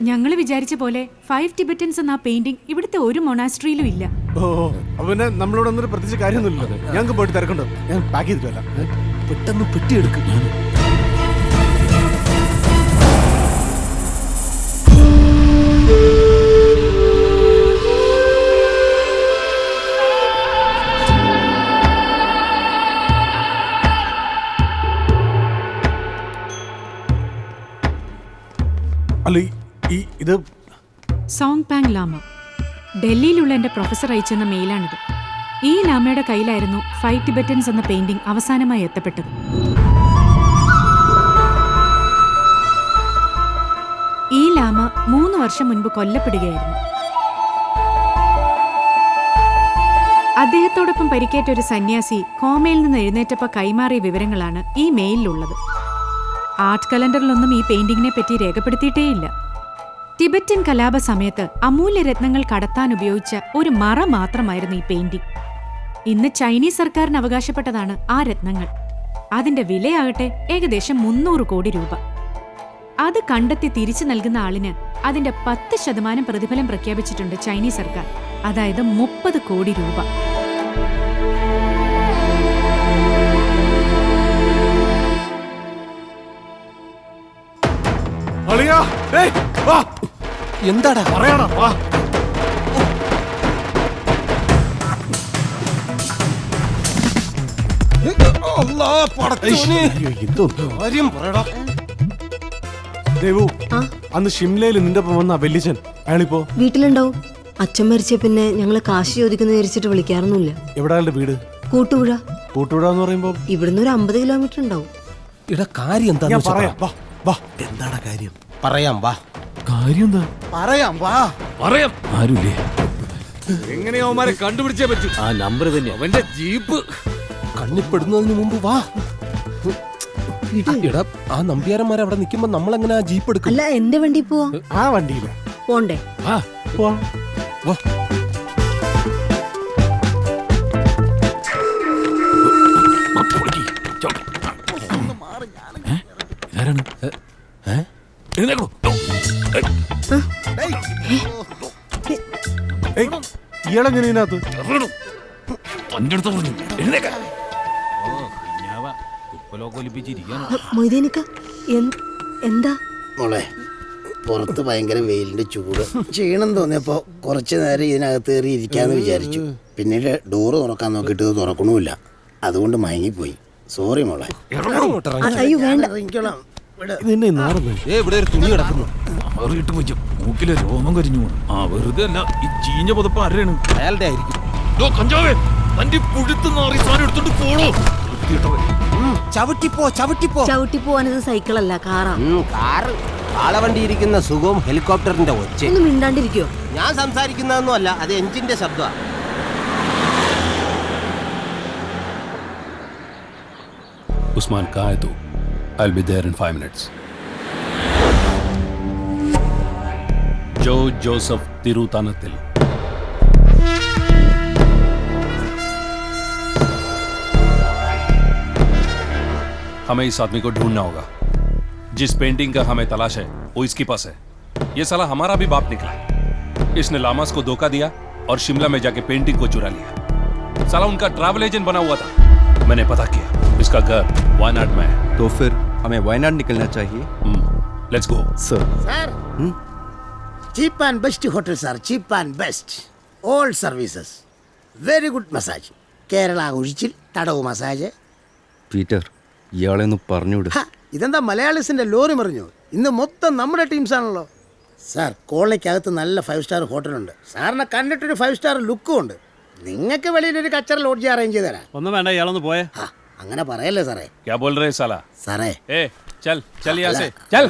ഞങ്ങൾ വിചാരിച്ച പോലെ 5 ടിബറ്റൻസ് എന്ന പെയിന്റിംഗ് ഇവിടുത്തെ ഒരു മൊണാസ്ട്രിയിലും ഇല്ല. പിന്നെ നമ്മളോട് ഒന്നും പ്രത്യേകിച്ച് കാര്യമൊന്നുമില്ല. ഞങ്ങൾക്ക് പോയിട്ട് തിരക്കുണ്ടോ? ഞാൻ പാക്ക് ചെയ്തിട്ടല്ല. പെട്ടെന്ന് പെട്ടിയെടുക്കും. അല്ല ഇത് സോങ് പാങ് ലാമ, ഡൽഹിയിലുള്ള എന്റെ പ്രൊഫസർ അയച്ചെന്ന മെയിലാണിത്. ഈ ലാമയുടെ കയ്യിലായിരുന്നു 5 ടിബറ്റൻസ് എന്ന പെയിന്റിംഗ് അവസാനമായി എത്തപ്പെട്ടത്. ഈ ലാമ 3 വർഷം മുൻപ് കൊല്ലപ്പെടുകയായിരുന്നു. അദ്ദേഹത്തോടൊപ്പം പരിക്കേറ്റ ഒരു സന്യാസി കോമയിൽ നിന്ന് എഴുന്നേറ്റപ്പോൾ കൈമാറിയ വിവരങ്ങളാണ് ഈ മെയിലിലുള്ളത്. ആർട്ട് കലണ്ടറിലൊന്നും ഈ പെയിന്റിങ്ങിനെ പറ്റി രേഖപ്പെടുത്തിയിട്ടേയില്ല. ടിബറ്റൻ കലാപ സമയത്ത് അമൂല്യ രത്നങ്ങൾ കടത്താൻ ഉപയോഗിച്ച ഒരു മറ മാത്രമായിരുന്നു ഈ പെയിന്റിംഗ്. ഇന്ന് ചൈനീസ് സർക്കാരിന് അവകാശപ്പെട്ടതാണ് ആ രത്നങ്ങൾ. അതിന്റെ വിലയാകട്ടെ ഏകദേശം 300 കോടി രൂപ. അത് കണ്ടെത്തി തിരിച്ചു നൽകുന്ന ആളിന് അതിന്റെ 10% പ്രതിഫലം പ്രഖ്യാപിച്ചിട്ടുണ്ട് ചൈനീസ് സർക്കാർ, അതായത് 30 കോടി രൂപ. എന്താടാ പറയാടാ? വാ. ദേവു, അന്ന് ഷിംലയിൽ നിന്റെ ഒപ്പം വന്ന വെല്ലിച്ചൻ അയാളിപ്പോ വീട്ടിലുണ്ടാവും. അച്ഛൻ മരിച്ച പിന്നെ ഞങ്ങള് കാശ് ചോദിക്കുന്ന വിചാരിച്ചിട്ട് വിളിക്കാറൊന്നുമില്ല. എവിടെയാളുടെ വീട്? കൂട്ടുപുഴ. കൂട്ടുപുഴ എന്ന് പറയുമ്പോ ഇവിടുന്ന് ഒരു 50 കിലോമീറ്റർ ഉണ്ടാവും. കാര്യം എന്താടാ കാര്യം? പറയാം വാ. കാര്യം എന്താ? പറയാം വാ. പറയാം. ആരുല്ലേ? എങ്ങനെയോ അവന്മാരെ കണ്ടുപിടിച്ചേ പറ്റൂ. ആ നമ്പർ തന്നെ. അവന്റെ ജീപ്പ് കണ്ണിപ്പെടുന്നതിന് മുമ്പ് വാ. എടാ, ആ നമ്പ്യാരന്മാരെ അവിടെ നിൽക്കുമ്പോ നമ്മളെങ്ങനെ ആ ജീപ്പ് എടുക്കും? അല്ല, എന്റെ വണ്ടി പോവാ. ആ വണ്ടിയില്ല. പോണ്ടേ? വാ. ഇയാളെങ്ങനെ ഇതിനകത്ത്? മൊയ്തീനിക്ക എന്താ മോളെ? പുറത്ത് ഭയങ്കര വെയിലിന്റെ ചൂട്, ക്ഷീണം തോന്നിയപ്പോ കുറച്ചു നേരം ഇതിനകത്ത് കയറി ഇരിക്കാന്ന് വിചാരിച്ചു. പിന്നീട് ഡോറ് തുറക്കാൻ നോക്കിയിട്ട് ഇത് തുറക്കണമില്ല, അതുകൊണ്ട് മയങ്ങിപ്പോയി. സോറി മോളെ. അയ്യോ വേണ്ട. ഇവിടെ ഒരു തുണി കിടക്കുന്നു. മൂക്കിലെ രോമം കരിഞ്ഞു. ആ വെറുതെ അല്ല, ഈ ചീഞ്ഞ പുതപ്പ് ആരെയാണ്? അയാളുടെ ആയിരിക്കും. ചവിട്ടി പോവാനത് സൈക്കിളല്ല, കാറാ. കാറ്. കാളവണ്ടി ഇരിക്കുന്ന സുഖവും ഹെലികോപ്റ്ററിന്റെ ഒച്ച. ഒന്ന് മിണ്ടാണ്ടിരിക്കോ? ഞാൻ സംസാരിക്കുന്നതൊന്നും അല്ല, അത് എഞ്ചിന്റെ ശബ്ദമാണ്. ഉസ്മാൻ, कहाँ है तू? I'll be there in 5 minutes. जो जोसेफ तिरुतानतिल. हमें इस आदमी को ढूंढना होगा. जिस पेंटिंग का हमें तलाश है वो इसके पास है. ये साला हमारा भी बाप निकला. इसने लामास को धोखा दिया और शिमला में जाके पेंटिंग को चुरा लिया. साला उनका ट्रैवल एजेंट बना हुआ था. मैंने पता किया, इसका घर वायनाड में है. तो फिर हमें वायनाड निकलना चाहिए. Let's go. Sir cheap and best hotel sir, cheap and best, all services, very good massage, Kerala ഒഴിച്ചിൽ തടവ് മസാജ്. പീറ്റർ, ഇയാളെ ഒന്ന് പറഞ്ഞുവിട്. ഇതെന്താ മലയാളീസിന്റെ ലോറി മറിഞ്ഞു? ഇന്ന് മൊത്തം നമ്മുടെ ടീംസ് ആണല്ലോ സാർ. കോളേക്കകത്ത് നല്ല 5 സ്റ്റാർ ഹോട്ടലുണ്ട്. സാറിനെ കണ്ടിട്ടൊരു 5 സ്റ്റാർ ലുക്കും ഉണ്ട്. നിങ്ങൾക്ക് വെളിയിലൊരു കച്ചറ ലോഡ്ജ് അറേഞ്ച് ചെയ്ത് തരാം. ഒന്നും വേണ്ട, ഇയാളൊന്ന് പോയേ. അങ്ങനെ പറയല്ലേ സാറേ. क्या बोल रहे साला? സാറേ चल चल यहाँ से चल.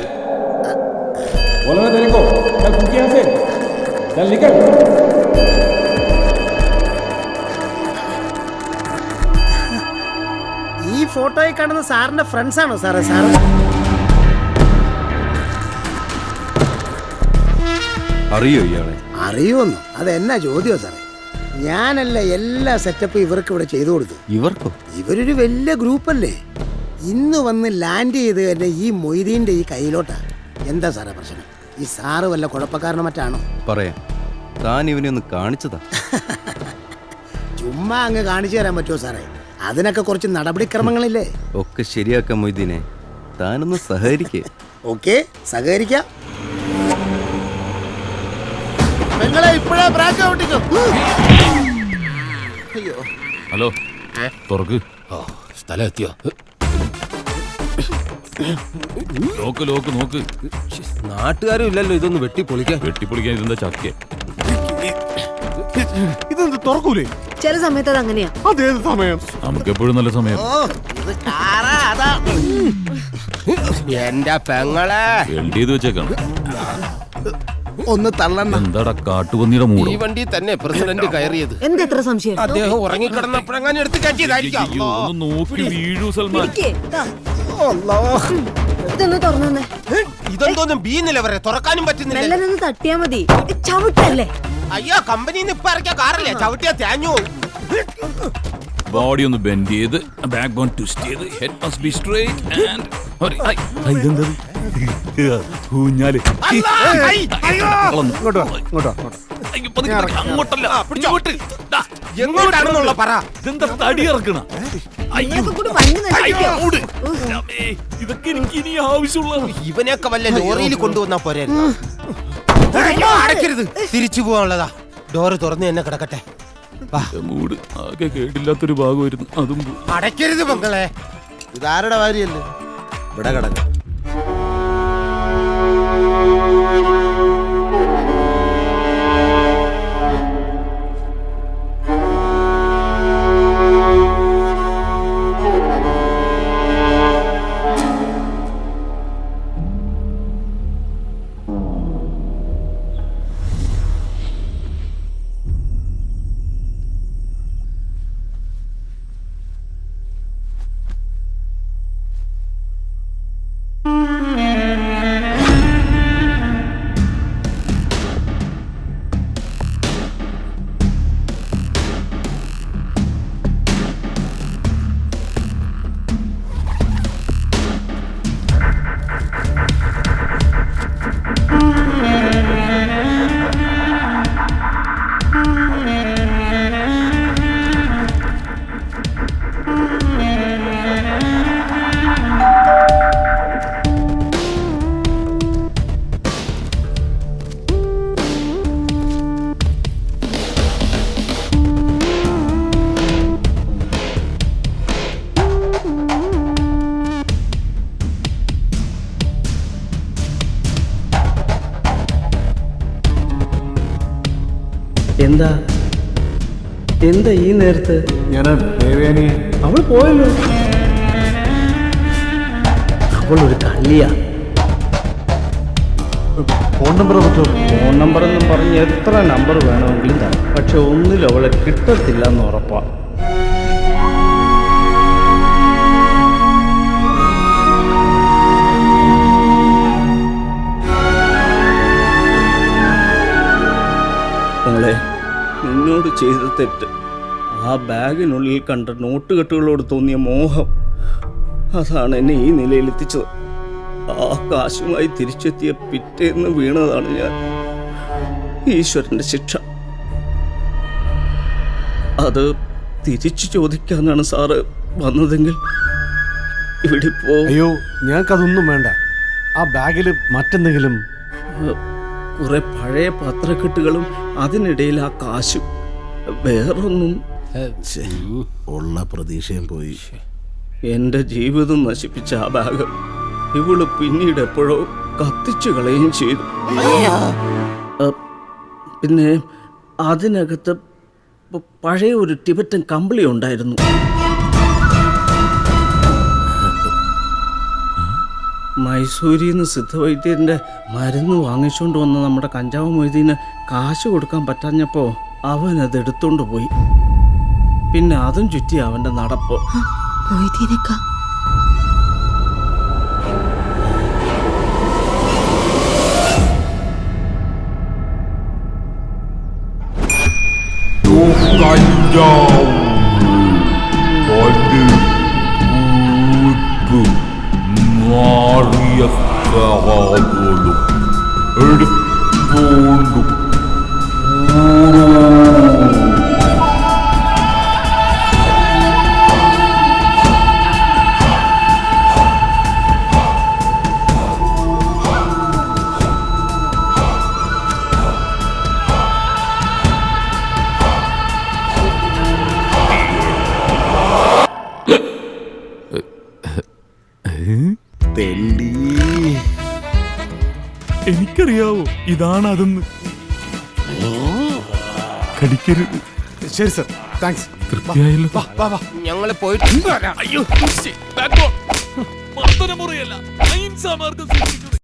बोलो ना तेरे को, चल फूक यहाँ से, चल निकल. ഈ ഫോട്ടോയിൽ കാണുന്ന സാറിന്റെ ഫ്രണ്ട്സ് ആണോ സാറേ? സാറ് അറിയോ ഇയാളെ? അറിയുമെന്നോ? അതെന്നാ ചോദ്യമോ സാറേ? ഞാനല്ല എല്ലാ സെറ്റപ്പും ഇവർക്ക് ഇവിടെ ചെയ്തു കൊടുത്തു. ഇവർക്കോ? ഇവരൊരു വലിയ ഗ്രൂപ്പല്ലേ. ഇന്ന് വന്ന് ലാൻഡ് ചെയ്ത് തന്നെ ഈ മൊയ്തീൻ്റെ ഈ കയ്യിലോട്ടാ. എന്താ സാറേ പ്രശ്നം? ഈ സാറ് വല്ല കുഴപ്പക്കാരനോ മറ്റാണോ? പറയാം, താൻ ഇവനെ ഒന്ന് കാണിച്ചതാ. ചുമ്മാ അങ്ങ് കാണിച്ചു തരാൻ പറ്റുമോ സാറേ? അതിനൊക്കെ കുറച്ച് നടപടിക്രമങ്ങളില്ലേ? ഒക്കെ ശരിയാക്കാം മൊയ്തീനെ, താനൊന്ന് സഹകരിക്കേ. ഓക്കെ, സഹകരിക്കാം. നിങ്ങളെ ഇപ്പോഴേ ബ്രേക്ക് ഔട്ടിക്കും. അയ്യോ, ഹലോ, തുറക്ക്. സ്ഥലം എത്തിയോ? ലോക്ക് ലോക്ക് നോക്ക്. നാട്ടുകാരും ഇല്ലല്ലോ ഇതൊന്ന് വെട്ടിപ്പൊളിക്കാൻ. വെട്ടിപ്പൊളിക്കാൻ ഇതെന്താ ചക്കേ? ഇതെന്ത് തുറക്കൂലേ? ചില സമയത്ത് അത് അങ്ങനെയാ. അതേത് സമയം? നമുക്ക് എപ്പോഴും നല്ല സമയം. ഇത് കാറാ അതാ. എന്റെ പെങ്ങളെ വെൽഡ് ചെയ്ത് വെച്ചേക്കാണ്. ഒന്ന് തള്ളണ്ട. എന്താടാ കാട്ടുപന്നിയുടെ മൂട്? ഈ വണ്ടി തന്നെ പ്രസിഡന്റ് കയറിയത്. എന്താ എത്ര സംശയം? അദ്ദേഹം ഉറങ്ങിക്കിടന്നപ്പോഴെങ്ങാനും എടുത്ത് കയറ്റിയതായിരിക്കാം. അയ്യോ, ഒന്ന് നോക്കി വീഴൂ സൽമാൻ. ഇരിക്ക്, ദാ. ഇതൊന്ന് തുറന്നു. ഇതെന്തോന്നും ബി നില വരെ തുറക്കാനും പറ്റുന്നില്ല. മെല്ലനൊന്ന് തട്ടിയാ മതി. ചവിട്ടല്ലേ? അയ്യോ, കമ്പനിന്ന് ഇപ്പൊ ഇറക്കിയ കാറല്ലേ, ചവിട്ടിയാ തേഞ്ഞു. ബോഡി ഒന്ന് ബെൻഡ് ചെയ്ത്, ബാക്ക് ബോൺ ട്വിസ്റ്റ് ചെയ്ത്, head must be straight and ഇതെന്തത്? ഊഞ്ഞാല്. ഇങ്ങോട്ടോ ഇങ്ങോട്ടോ. അയ്യോ, പതുക്കെ, പതുക്കെ. അങ്ങോട്ടല്ല, ഇങ്ങോട്ട്. ദാ, എങ്ങോട്ടാണെന്നുള്ള പറ. ഇതെന്താ തടി ഇറക്കണ? ഇതൊക്കെ കൂടി വണ്ടി നശിപ്പിക്കോ? ഇതൊക്കെ എനിക്ക് ഇനി ആവശ്യമുള്ള. ഇവനെയൊക്കെ വല്ല ലോറിയിൽ കൊണ്ടുവന്നാ പോരെ. അടയ്ക്കരുത്, തിരിച്ചു പോവാനുള്ളതാ. ഡോറ് തുറന്ന് തന്നെ കിടക്കട്ടെ. മൂട് ആകെ കേട്ടില്ലാത്തൊരു ഭാഗമായിരുന്നു, അതും അടയ്ക്കരുത് മക്കളെ. ഇതാരുടെ ഭാര്യയല്ലേ? ഇവിടെ കിടക്ക. എന്താ എന്താ ഈ നേരത്ത്? ഞാൻ ദേവയാനിയെ അവൾ പോയല്ലോ. അവളൊരു കള്ളിയാ. ഫോൺ നമ്പർ പറ്റുമോ? ഫോൺ നമ്പർ എന്നും പറഞ്ഞ് എത്ര നമ്പർ വേണമെങ്കിലും തരാം, പക്ഷെ ഒന്നിലും അവളെ കിട്ടത്തില്ല എന്ന് ഉറപ്പാ. മോളെ, നിന്നോട് ചെയ്ത തെറ്റ്, ആ ബാഗിനുള്ളിൽ കണ്ട നോട്ടുകെട്ടുകളോട് തോന്നിയ മോഹം, അതാണ് എന്നെ ഈ നിലയിലെത്തിച്ചത്. ആ കാശുമായി തിരിച്ചെത്തിയ പിറ്റേന്ന് വീണതാണ് ഞാൻ. ഈശ്വരന്റെ ശിക്ഷ. അത് തിരിച്ചു ചോദിക്കാനാണ് സാറ് വന്നതെങ്കിൽ ഇവിടെ ഇപ്പോ അയ്യോ, ഞങ്ങൾക്കതൊന്നും വേണ്ട. ആ ബാഗിൽ മറ്റെന്തെങ്കിലും കുറെ പഴയ പത്രക്കെട്ടുകളും അതിനിടയിൽ ആ കാശും, വേറൊന്നും. ഉള്ള പ്രതീക്ഷയും പോയി. എൻ്റെ ജീവിതം നശിപ്പിച്ച ആ ബാഗ് ഇവള് പിന്നീട് എപ്പോഴോ കത്തിച്ചു കളയുകയും ചെയ്തു. പിന്നെ അതിനകത്ത് പഴയ ഒരു ടിബറ്റൻ കമ്പിളി ഉണ്ടായിരുന്നു. മൈസൂരിൽ നിന്ന് സിദ്ധവൈദ്യൻ്റെ മരുന്ന് വാങ്ങിച്ചുകൊണ്ട് വന്ന നമ്മുടെ കഞ്ചാവ് മൊയ്തീന് കാശ് കൊടുക്കാൻ പറ്റാഞ്ഞപ്പോൾ അവൻ അത് എടുത്തോണ്ട് പോയി. പിന്നെ അതും ചുറ്റി അവൻ്റെ നടപ്പ്. മൊയ്തീനക്ക എടുത്തോണ്ടു തെണ്ടി. എനിക്കറിയാവോ ഇതാണ് അതെന്ന്. കടിക്കരുത്. ശരി സർ, താങ്ക്സ്. തൃപ്തിയായല്ലോ. വാ വാ വാ. ഞങ്ങൾ പോയിട്ട് അയ്യോ, ബാക്ക് ബോൺ. മർദ്ദനമുറിയല്ല, അഹിംസാ മാർഗ്ഗം സൂക്ഷിക്കുക.